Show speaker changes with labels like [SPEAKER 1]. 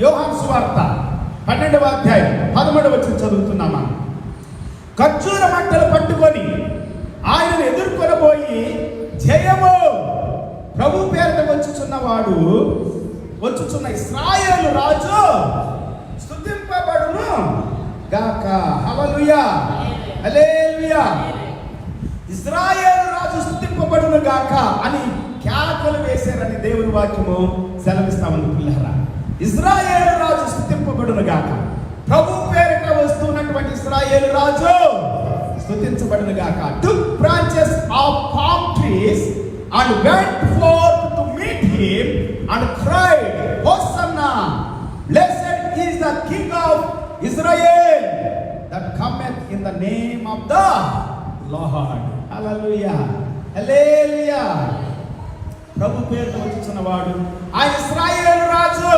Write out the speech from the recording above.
[SPEAKER 1] యోహాను సువార్త 12వ అధ్యాయం 13వ వచనం చదువుతున్నామా. ఖర్జూర మంటలు పట్టుకొని ఆయనను ఎదుర్కొనబోయి జయము ప్రభు పేరుట వచ్చుచున్న ఇశ్రాయేలు రాజు స్తుతింపబడును గాక. హల్లెలూయా, హల్లెలూయా. ఇశ్రాయేలు రాజు స్తుతింపబడును గాక అని కేకలు వేశారని దేవుని వాక్యము సెలవిస్తా ఉంది పిల్లరా. ఇశ్రాయేలు రాజు స్తుతింపబడును గాక. ప్రభు పేరిట వస్తున్నటువంటి ఇశ్రాయేలు రాజు స్తుతించబడును గాక. Took branches of palm trees and went forth to meet him and cried, Hosanna, blessed is the King of Israel that cometh in the name of the Lord. Hallelujah, hallelujah. ప్రభు పేరుతో వచ్చుచున్నవాడు ఆ ఇశ్రాయేలు రాజు